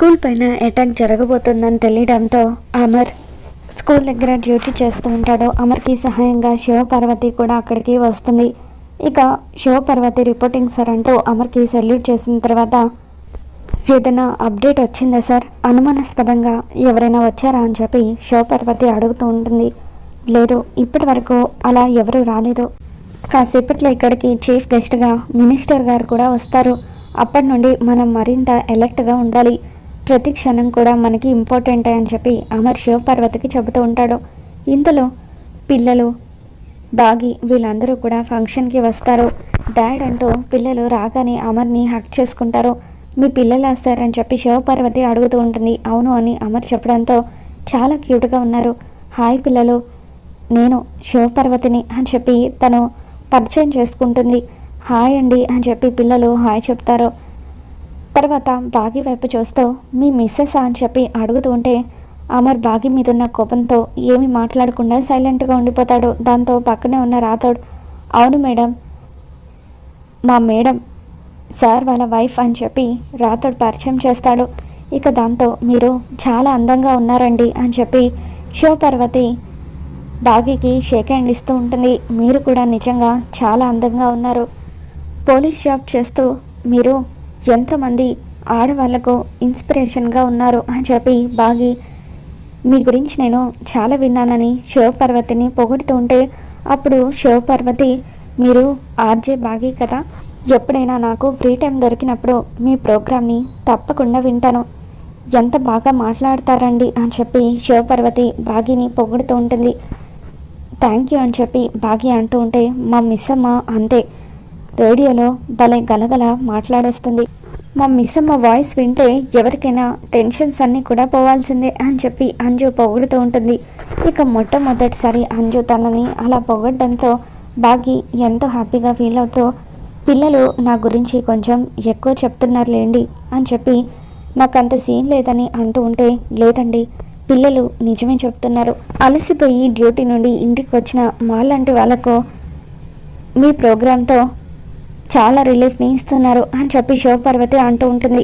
School పైన attack జరగబోతుందని తెలియడంతో Amar school దగ్గర డ్యూటీ చేస్తూ ఉంటాడు. అమర్కి సహాయంగా శివపార్వతి కూడా అక్కడికి వస్తుంది. ఇక శివపార్వతి రిపోర్టింగ్ సార్ అంటూ అమర్కి సెల్యూట్ చేసిన తర్వాత, ఏదైనా అప్డేట్ వచ్చిందా సార్, అనుమానాస్పదంగా ఎవరైనా వచ్చారా అని చెప్పి శివపార్వతి అడుగుతూ ఉంటుంది. లేదు, ఇప్పటి వరకు అలా ఎవరూ రాలేదు. కాసేపట్లో ఇక్కడికి చీఫ్ గెస్ట్గా మినిస్టర్ గారు కూడా వస్తారు. అప్పటి నుండి మనం మరింత అలర్ట్గా ఉండాలి. ప్రతి క్షణం కూడా మనకి ఇంపార్టెంట్ అని చెప్పి అమర్ శివపార్వతికి చెబుతూ ఉంటాడు. ఇంతలో పిల్లలు, బాగి వీళ్ళందరూ కూడా ఫంక్షన్కి వస్తారు. డాడ్ అంటూ పిల్లలు రాగానే అమర్ని హక్ చేసుకుంటారు. మీ పిల్లలు వస్తారని చెప్పి శివపార్వతి అడుగుతూ ఉంటుంది. అవును అని అమర్ చెప్పడంతో చాలా క్యూట్గా ఉన్నారు. హాయ్ పిల్లలు, నేను శివపార్వతిని అని చెప్పి తను పరిచయం చేసుకుంటుంది. హాయ్ అండి అని చెప్పి పిల్లలు హాయ్ చెప్తారు. తర్వాత బాగి వైపు చూస్తూ మీ మిస్సెస్ అని చెప్పి అడుగుతూ ఉంటే అమర్ బాగి మీద ఉన్న కోపంతో ఏమీ మాట్లాడకుండా సైలెంట్గా ఉండిపోతాడు. దాంతో పక్కనే ఉన్న రాథోడ్, అవును మేడం, మా మేడం సార్ వాళ్ళ వైఫ్ అని చెప్పి రాథోడ్ పరిచయం చేస్తాడు. ఇక దాంతో మీరు చాలా అందంగా ఉన్నారండి అని చెప్పి శివపార్వతి బాగికి షేక్ హ్యాండ్ ఇస్తూ ఉంటుంది. మీరు కూడా నిజంగా చాలా అందంగా ఉన్నారు. పోలీస్ జాబ్ చేస్తూ మీరు ఎంతోమంది ఆడవాళ్లకు ఇన్స్పిరేషన్గా ఉన్నారు అని చెప్పి బాగి, మీ గురించి నేను చాలా విన్నానని శివపార్వతిని పొగుడుతూ ఉంటే అప్పుడు శివపార్వతి, మీరు ఆర్జే బాగి కదా, ఎప్పుడైనా నాకు ఫ్రీ టైం దొరికినప్పుడు మీ ప్రోగ్రామ్ని తప్పకుండా వింటాను. ఎంత బాగా మాట్లాడతారండి అని చెప్పి శివపార్వతి బాగిని పొగుడుతూ ఉంటుంది. థ్యాంక్ యూ అని చెప్పి బాగి అంటూ ఉంటే మా మిస్సమ్మ అంతే, రేడియోలో భలే గలగల మాట్లాడేస్తుంది. మా మిస్సమ్మ వాయిస్ వింటే ఎవరికైనా టెన్షన్స్ అన్నీ కూడా పోవాల్సిందే అని చెప్పి అంజు పొగుడుతూ ఉంటుంది. ఇక మొట్టమొదటిసారి అంజు తనని అలా పొగడడంతో బాగి ఎంతో హ్యాపీగా ఫీల్ అవుతూ, పిల్లలు నా గురించి కొంచెం ఎక్కువ చెప్తున్నారులేండి అని చెప్పి నాకు అంత సీన్ లేదని అంటూ ఉంటే, లేదండి పిల్లలు నిజమే చెప్తున్నారు. అలసిపోయి డ్యూటీ నుండి ఇంటికి వచ్చిన మాలాంటి వాళ్ళకు మీ ప్రోగ్రాంతో చాలా రిలీఫ్ని ఇస్తున్నారు అని చెప్పి శివపార్వతి అంటూ ఉంటుంది.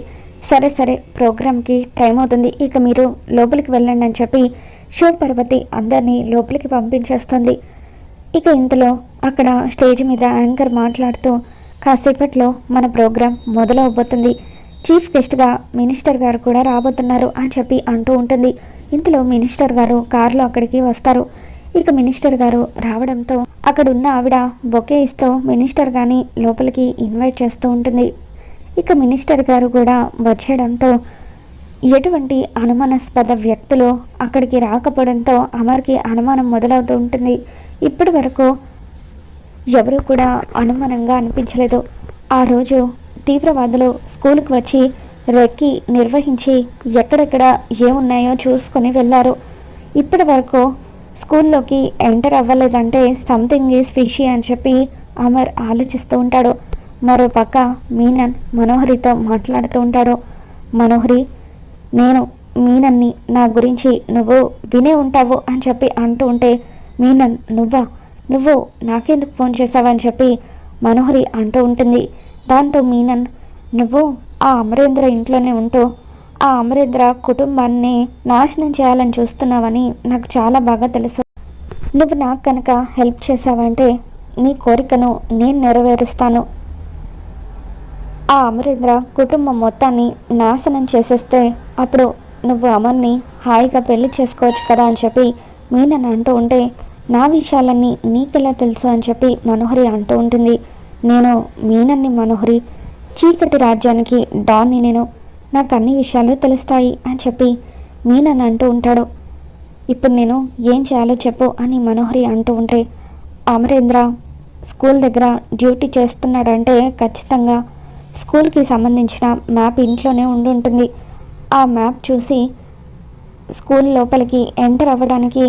సరే సరే, ప్రోగ్రామ్కి టైం అవుతుంది, ఇక మీరు లోపలికి వెళ్ళండి అని చెప్పి శివపార్వతి అందరినీ లోపలికి పంపించేస్తుంది. ఇక ఇంతలో అక్కడ స్టేజ్ మీద యాంకర్ మాట్లాడుతూ, కాసేపట్లో మన ప్రోగ్రాం మొదలవబోతుంది, చీఫ్ గెస్ట్గా మినిస్టర్ గారు కూడా రాబోతున్నారు అని చెప్పి అంటూ ఉంటుంది. ఇంతలో మినిస్టర్ గారు కారులో అక్కడికి వస్తారు. ఇక మినిస్టర్ గారు రావడంతో అక్కడున్న ఆవిడ బొకే ఇస్తూ మినిస్టర్ గారిని లోపలికి ఇన్వైట్ చేస్తూ ఉంటుంది. ఇక మినిస్టర్ గారు కూడా వచ్చేయడంతో ఎటువంటి అనుమానాస్పద వ్యక్తులు అక్కడికి రాకపోవడంతో అమర్కి అనుమానం మొదలవుతూ ఉంటుంది. ఇప్పటి వరకు ఎవరూ కూడా అనుమానంగా అనిపించలేదు. ఆ రోజు తీవ్రవాదులు స్కూల్కి వచ్చి రెక్కి నిర్వహించి ఎక్కడెక్కడ ఏమున్నాయో చూసుకొని వెళ్ళారు. ఇప్పటి వరకు స్కూల్లోకి ఎంటర్ అవ్వలేదంటే సంథింగ్ ఈజ్ ఫిషీ అని చెప్పి అమర్ ఆలోచిస్తూ ఉంటాడు. మరోపక్క మీనన్ మనోహరితో మాట్లాడుతూ ఉంటాడు. మనోహరి, నేను మీనన్ని నా గురించి నువ్వు వినే ఉంటావు అని చెప్పి అంటూ ఉంటే, మీనన్ నువ్వు నాకెందుకు ఫోన్ చేసావని చెప్పి మనోహరి అంటూ ఉంటుంది. దాంతో మీనన్, నువ్వు ఆ అమరేంద్ర ఇంట్లోనే ఉంటూ ఆ అమరేంద్ర కుటుంబాన్ని నాశనం చేయాలని చూస్తున్నావని నాకు చాలా బాగా తెలుసు. నువ్వు నాకు కనుక హెల్ప్ చేసావంటే నీ కోరికను నేను నెరవేరుస్తాను. ఆ అమరేంద్ర కుటుంబం మొత్తాన్ని నాశనం చేసేస్తే అప్పుడు నువ్వు అమర్ని హాయిగా పెళ్లి చేసుకోవచ్చు కదా అని చెప్పి మీనన్ అంటూ ఉంటే, నా విషయాలన్నీ నీకెలా తెలుసు అని చెప్పి మనోహరి అంటూ ఉంటుంది. నేను మీనన్ని మనోహరి, చీకటి రాజ్యానికి డాన్ని నేను, నాకు అన్ని విషయాలు తెలుస్తాయి అని చెప్పి మీనన్ అంటూ ఉంటాడు. ఇప్పుడు నేను ఏం చేయాలో చెప్పు అని మనోహరి అంటూ ఉంటే, అమరేంద్ర స్కూల్ దగ్గర డ్యూటీ చేస్తున్నాడంటే ఖచ్చితంగా స్కూల్కి సంబంధించిన మ్యాప్ ఇంట్లోనే ఉంటుంది. ఆ మ్యాప్ చూసి స్కూల్ లోపలికి ఎంటర్ అవ్వడానికి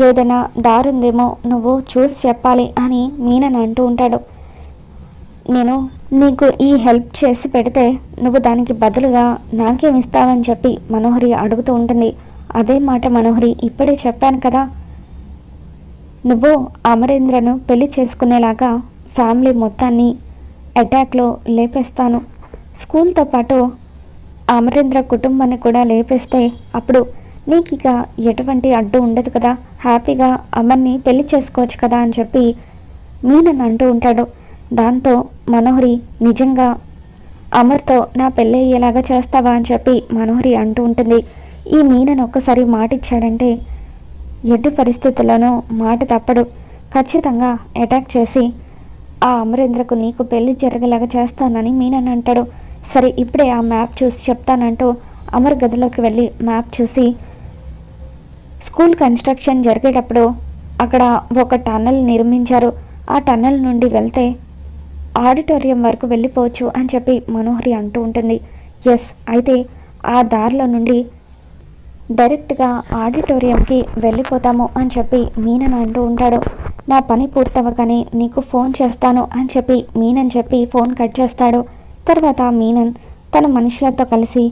ఏదైనా దారుందేమో నువ్వు చూసి చెప్పాలి అని మీనన్ అంటూ ఉంటాడు. నేను నీకు ఈ హెల్ప్ చేసి పెడితే నువ్వు దానికి బదులుగా నాకేమిస్తావని చెప్పి మనోహరి అడుగుతూ ఉంటుంది. అదే మాట మనోహరి, ఇప్పుడే చెప్పాను కదా, నువ్వు అమరేంద్రను పెళ్లి చేసుకునేలాగా ఫ్యామిలీ మొత్తాన్ని అటాక్లో లేపేస్తాను. స్కూల్తో పాటు అమరేంద్ర కుటుంబాన్ని కూడా లేపేస్తే అప్పుడు నీకు ఇక ఎటువంటి అడ్డు ఉండదు కదా, హ్యాపీగా అమర్ని పెళ్లి చేసుకోవచ్చు కదా అని చెప్పి మీనన్ అంటూ ఉంటాడు. దాంతో మనోహరి నిజంగా అమర్తో నా పెళ్ళి అయ్యేలాగా చేస్తావా అని చెప్పి మనోహరి అంటూ ఉంటుంది. ఈ మీనన్ ఒక్కసారి మాట ఇచ్చాడంటే ఎట్టి పరిస్థితుల్లోనూ మాట తప్పడు, ఖచ్చితంగా అటాక్ చేసి ఆ అమరేంద్రకు నీకు పెళ్లి జరిగేలాగా చేస్తానని మీనన్ అంటాడు. సరే ఇప్పుడే ఆ మ్యాప్ చూసి చెప్తానంటూ అమర్ గదిలోకి వెళ్ళి మ్యాప్ చూసి స్కూల్ కన్స్ట్రక్షన్ జరిగేటప్పుడు అక్కడ ఒక టన్నెల్ నిర్మించారు, ఆ టన్నెల్ నుండి వెళ్తే ఆడిటోరియం వరకు వెళ్ళిపోవచ్చు అని చెప్పి మనోహరి అంటూ ఉంటుంది. ఎస్, అయితే ఆ దారిలో నుండి డైరెక్ట్గా ఆడిటోరియంకి వెళ్ళిపోతాము అని చెప్పి మీనన్ అంటూ ఉంటాడు. నా పని పూర్తవగానే నీకు ఫోన్ చేస్తాను అని చెప్పి మీనన్ చెప్పి ఫోన్ కట్ చేస్తాడు. తర్వాత మీనన్ తన మనుషులతో కలిసి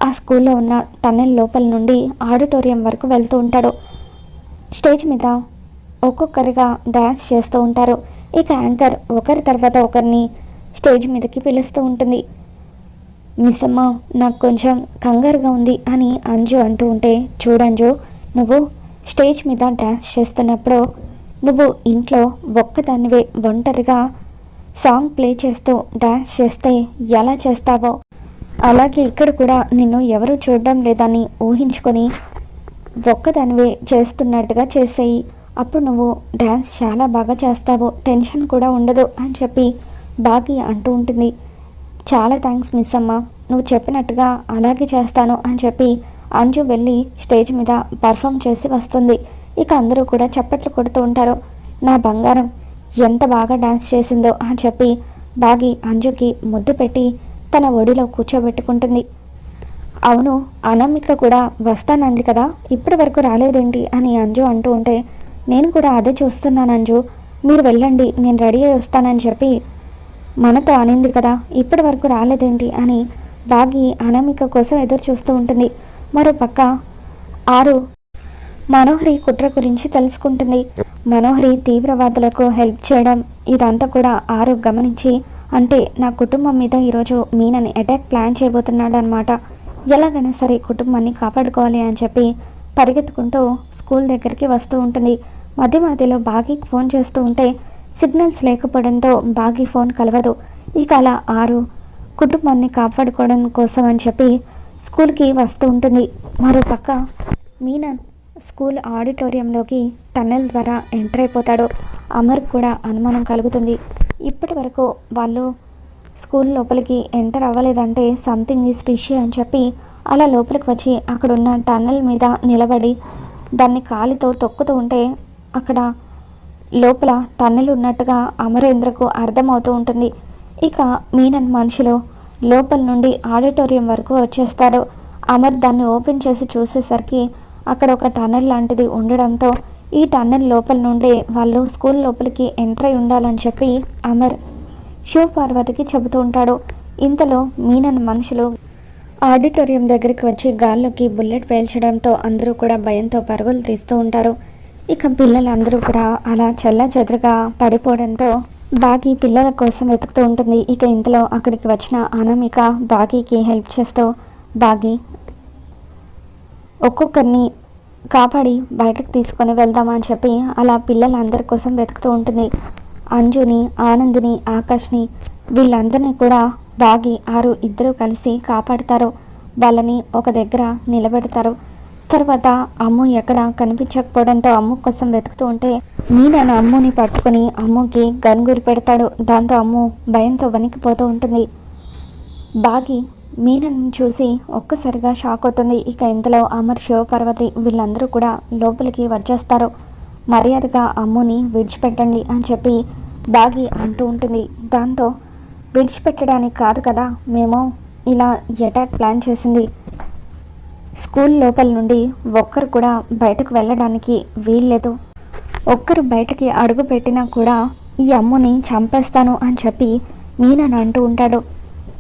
ఆ స్కూల్లో ఉన్న టన్నెల్ లోపల నుండి ఆడిటోరియం వరకు వెళ్తూ ఉంటాడు. స్టేజ్ మీద ఒక్కొక్కరిగా డ్యాన్స్ చేస్తూ ఉంటారు. ఇక యాంకర్ ఒకరి తర్వాత ఒకరిని స్టేజ్ మీదకి పిలుస్తూ ఉంటుంది. మిస్ అమ్మ, నాకు కొంచెం కంగారుగా ఉంది అని అంజు అంటూ ఉంటే, చూడంజు, నువ్వు స్టేజ్ మీద డ్యాన్స్ చేస్తున్నప్పుడు నువ్వు ఇంట్లో ఒక్కదానివే ఒంటరిగా సాంగ్ ప్లే చేస్తూ డ్యాన్స్ చేస్తే ఎలా చేస్తావో అలాగే ఇక్కడ కూడా నిన్ను ఎవరూ చూడడం లేదని ఊహించుకొని ఒక్కదానివే చేస్తున్నట్టుగా చేసేయి, అప్పుడు నువ్వు డ్యాన్స్ చాలా బాగా చేస్తావు, టెన్షన్ కూడా ఉండదు అని చెప్పి బాగి అంటూ ఉంటుంది. చాలా థ్యాంక్స్ మిస్ అమ్మ, నువ్వు చెప్పినట్టుగా అలాగే చేస్తాను అని చెప్పి అంజు వెళ్ళి స్టేజ్ మీద పర్ఫామ్ చేసి వస్తుంది. ఇక అందరూ కూడా చప్పట్లు కొడుతూ ఉంటారు. నా బంగారం ఎంత బాగా డ్యాన్స్ చేసిందో అని చెప్పి బాగి అంజుకి ముద్దు పెట్టి తన ఒడిలో కూర్చోబెట్టుకుంటుంది. అవును, అనామిక కూడా వస్తానంది కదా, ఇప్పటి వరకు రాలేదేంటి అని అంజు అంటూ ఉంటే, నేను కూడా అదే చూస్తున్నాను అంజు, మీరు వెళ్ళండి నేను రెడీ అయ్యి వస్తానని చెప్పి మనతో అనింది కదా, ఇప్పటి వరకు రాలేదేంటి అని బాగి అనామిక కోసం ఎదురు చూస్తూ ఉంటుంది. మరోపక్క ఆరు మనోహరి కుట్ర గురించి తెలుసుకుంటుంది. మనోహరి తీవ్రవాదులకు హెల్ప్ చేయడం ఇదంతా కూడా ఆరు గమనించి, అంటే నా కుటుంబం మీద ఈరోజు మీనని అటాక్ ప్లాన్ చేయబోతున్నాడు అనమాట, ఎలాగైనా సరే కుటుంబాన్ని కాపాడుకోవాలి అని చెప్పి పరిగెత్తుకుంటూ స్కూల్ దగ్గరికి వస్తూ ఉంటుంది. మధ్య మధ్యలో బాగీకి ఫోన్ చేస్తూ ఉంటే సిగ్నల్స్ లేకపోవడంతో బాగీ ఫోన్ కలవదు. ఇక అలా ఆరు కుటుంబాన్ని కాపాడుకోవడం కోసం అని చెప్పి స్కూల్కి వస్తూ ఉంటుంది. మరోపక్క మీనన్ స్కూల్ ఆడిటోరియంలోకి టన్నెల్ ద్వారా ఎంటర్ అయిపోతాడు. అమర్ కూడా అనుమానం కలుగుతుంది. ఇప్పటి వరకు వాళ్ళు స్కూల్ లోపలికి ఎంటర్ అవ్వలేదంటే సంథింగ్ ఈజ్ ఫిషీ అని చెప్పి అలా లోపలికి వచ్చి అక్కడున్న టన్నెల్ మీద నిలబడి దాన్ని కాలితో తొక్కుతూ ఉంటే అక్కడ లోపల టన్నెల్ ఉన్నట్టుగా అమరేంద్రకు అర్థమవుతూ ఉంటుంది. ఇక మీనన్ మనుషులు లోపల నుండి ఆడిటోరియం వరకు వచ్చేస్తారు. అమర్ దాన్ని ఓపెన్ చేసి చూసేసరికి అక్కడ ఒక టన్నెల్ లాంటిది ఉండడంతో ఈ టన్నెల్ లోపల నుండి వాళ్ళు స్కూల్ లోపలికి ఎంటర్ అయి ఉండాలని చెప్పి అమర్ శివపార్వతికి చెబుతూ ఉంటాడు. ఇంతలో మీనన్ మనుషులు ఆడిటోరియం దగ్గరికి వచ్చి గాల్లోకి బుల్లెట్ పేల్చడంతో అందరూ కూడా భయంతో పరుగులు తీస్తూ ఉంటారు. ఇక పిల్లలందరూ కూడా అలా చెల్లాచెదరుగా పడిపోవడంతో బాగి పిల్లల కోసం వెతుకుతూ ఉంటుంది. ఇక ఇంతలో అక్కడికి వచ్చిన అనామిక బాగీకి హెల్ప్ చేస్తూ బాగి ఒక్కొక్కరిని కాపాడి బయటకు తీసుకొని వెళ్దామని చెప్పి అలా పిల్లలందరి కోసం వెతుకుతూ ఉంటుంది. అంజుని, ఆనందిని, ఆకాష్ని వీళ్ళందరినీ కూడా బాగి ఆరు ఇద్దరూ కలిసి కాపాడుతారు. వాళ్ళని ఒక దగ్గర నిలబెడతారు. తర్వాత అమ్ము ఎక్కడ కనిపించకపోవడంతో అమ్ము కోసం వెతుకుతూ ఉంటే మీనన్ అమ్ముని పట్టుకొని అమ్ముకి గన్ గురి పెడతాడు. దాంతో అమ్ము భయంతో వణికిపోతూ ఉంటుంది. బాగి మీనన్ చూసి ఒక్కసారిగా షాక్ అవుతుంది. ఇక ఇంతలో అమర్, శివపార్వతి వీళ్ళందరూ కూడా లోపలికి వచ్చేస్తారు. మర్యాదగా అమ్ముని విడిచిపెట్టండి అని చెప్పి బాగి అంటూ ఉంటుంది. దాంతో విడిచిపెట్టడానికి కాదు కదా మేము ఇలా అటాక్ ప్లాన్ చేసింది, స్కూల్ లోపల నుండి ఒక్కరు కూడా బయటకు వెళ్ళడానికి వీల్లేదు, ఒక్కరు బయటకి అడుగు పెట్టినా కూడా ఈ అమ్ముని చంపేస్తాను అని చెప్పి మీనన్ అంటూ ఉంటాడు.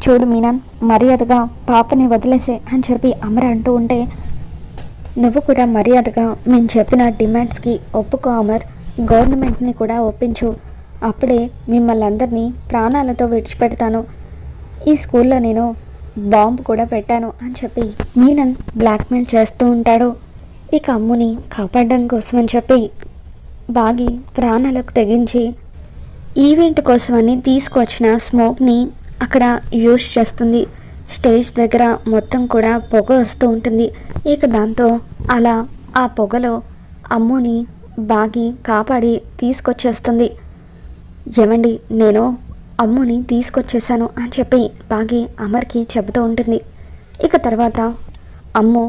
చూడు మీనన్, మర్యాదగా పాపని వదిలేసే అని చెప్పి అమర్ అంటూ ఉంటే, నువ్వు కూడా మర్యాదగా మేము చెప్పిన డిమాండ్స్కి ఒప్పుకో అమర్, గవర్నమెంట్ని కూడా ఒప్పించు, అప్పుడే మిమ్మల్ని అందరినీ ప్రాణాలతో విడిచిపెడతాను. ఈ స్కూల్లో నేను బాంబు కూడా పెట్టాను అని చెప్పి మీనన్ బ్లాక్మెయిల్ చేస్తూ ఉంటాడు. ఇక అమ్ముని కాపాడడం కోసం అని చెప్పి బాగి ప్రాణాలకు తెగించి ఈవెంట్ కోసమని తీసుకొచ్చిన స్మోక్ని అక్కడ యూజ్ చేస్తుంది. స్టేజ్ దగ్గర మొత్తం కూడా పొగ వస్తూ ఉంటుంది. ఇక దాంతో అలా ఆ పొగలో అమ్ముని బాగి కాపాడి తీసుకొచ్చేస్తుంది. ఏమండి, నేను అమ్ముని తీసుకొచ్చేసాను అని చెప్పి బాగి అమర్కి చెబుతూ ఉంటుంది. ఇక తర్వాత అమ్ము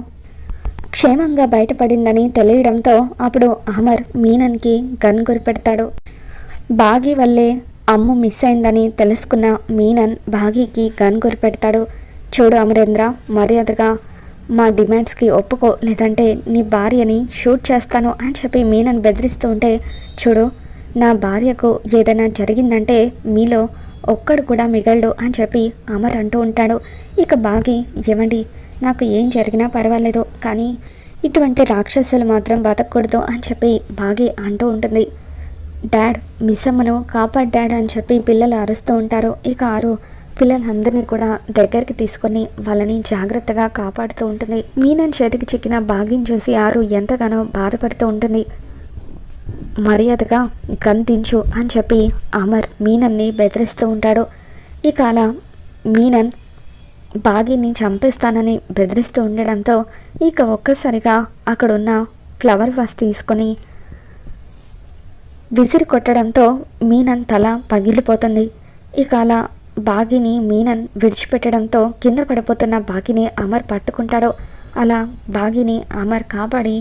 క్షేమంగా బయటపడిందని తెలియడంతో అప్పుడు అమర్ మీనన్కి గన్ గురిపెడతాడు. బాగి వల్లే అమ్ము మిస్ అయిందని తెలుసుకున్న మీనన్ బాగీకి గన్ గురిపెడతాడు. చూడు అమరేంద్ర, మర్యాదగా మా డిమాండ్స్కి ఒప్పుకో, లేదంటే నీ భార్యని షూట్ చేస్తాను అని చెప్పి మీనన్ బెదిరిస్తూ ఉంటే, చూడు నా భార్యకు ఏదైనా జరిగిందంటే మీలో ఒక్కడు కూడా మిగలడు అని చెప్పి అమర్ అంటూ ఉంటాడు. ఇక బాగి, ఏమండి నాకు ఏం జరిగినా పర్వాలేదు, కానీ ఇటువంటి రాక్షసులు మాత్రం బతకూడదు అని చెప్పి బాగి అంటూ ఉంటుంది. డాడ్, మిస్సమ్మను కాపాడు డాడ్ అని చెప్పి పిల్లలు అరుస్తూ ఉంటారు. ఇక ఆరు పిల్లలందరినీ కూడా దగ్గరికి తీసుకొని వాళ్ళని జాగ్రత్తగా కాపాడుతూ ఉంటుంది. మీనన్ చేతికి చిక్కిన బాగిని చూసి ఆరు ఎంతగానో బాధపడుతూ ఉంటుంది. మర్యాదగా గంతించు అని చెప్పి అమర్ మీనన్ని బెదిరిస్తూ ఉంటాడు. ఇక అలా మీనన్ బాగిని చంపేస్తానని బెదిరిస్తూ ఉండడంతో ఇక ఒక్కసారిగా అక్కడున్న ఫ్లవర్ వాస్ తీసుకొని విసిరి కొట్టడంతో మీనన్ తల పగిలిపోతుంది. ఇక అలా బాగిని మీనన్ విడిచిపెట్టడంతో కింద పడిపోతున్న బాగిని అమర్ పట్టుకుంటాడు. అలా బాగిని అమర్ కాపాడి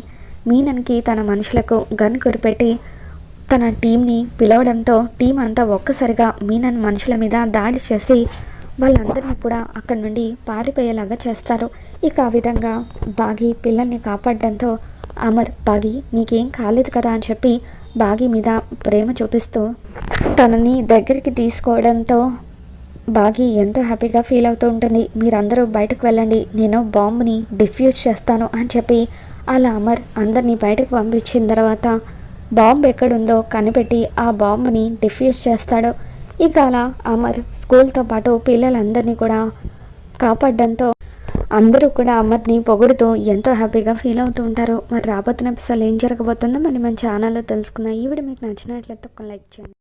మీనన్కి తన మనుషులకు గన్ కురిపెట్టి తన టీంని పిలవడంతో టీం అంతా ఒక్కసారిగా మీనన్ మనుషుల మీద దాడి చేసి వాళ్ళందరినీ కూడా అక్కడి నుండి పారిపోయేలాగా చేస్తారు. ఇక ఆ విధంగా బాగి పిల్లల్ని కాపాడడంతో అమర్, బాగి నీకేం కాలేదు కదా అని చెప్పి బాగి మీద ప్రేమ చూపిస్తూ తనని దగ్గరికి తీసుకోవడంతో బాగి ఎంతో హ్యాపీగా ఫీల్ అవుతూ ఉంటుంది. మీరందరూ బయటకు వెళ్ళండి, నేను బాంబుని డిఫ్యూజ్ చేస్తాను అని చెప్పి అలా అమర్ అందరినీ బయటకు పంపించిన తర్వాత బాంబు ఎక్కడుందో కనిపెట్టి ఆ బాంబుని డిఫ్యూజ్ చేస్తాడు. ఇక అలా అమర్ స్కూల్తో పాటు పిల్లలందరినీ కూడా కాపాడడంతో అందరూ కూడా అమర్ని పొగుడుతూ ఎంతో హ్యాపీగా ఫీల్ అవుతూ ఉంటారు. మరి రాబోతున్న ఎపిసోడ్ ఏం జరగబోతుందో మళ్ళీ మన ఛానల్లో తెలుసుకుందాం. ఈ వీడియో మీకు నచ్చినట్లయితే ఒక లైక్ చేయండి.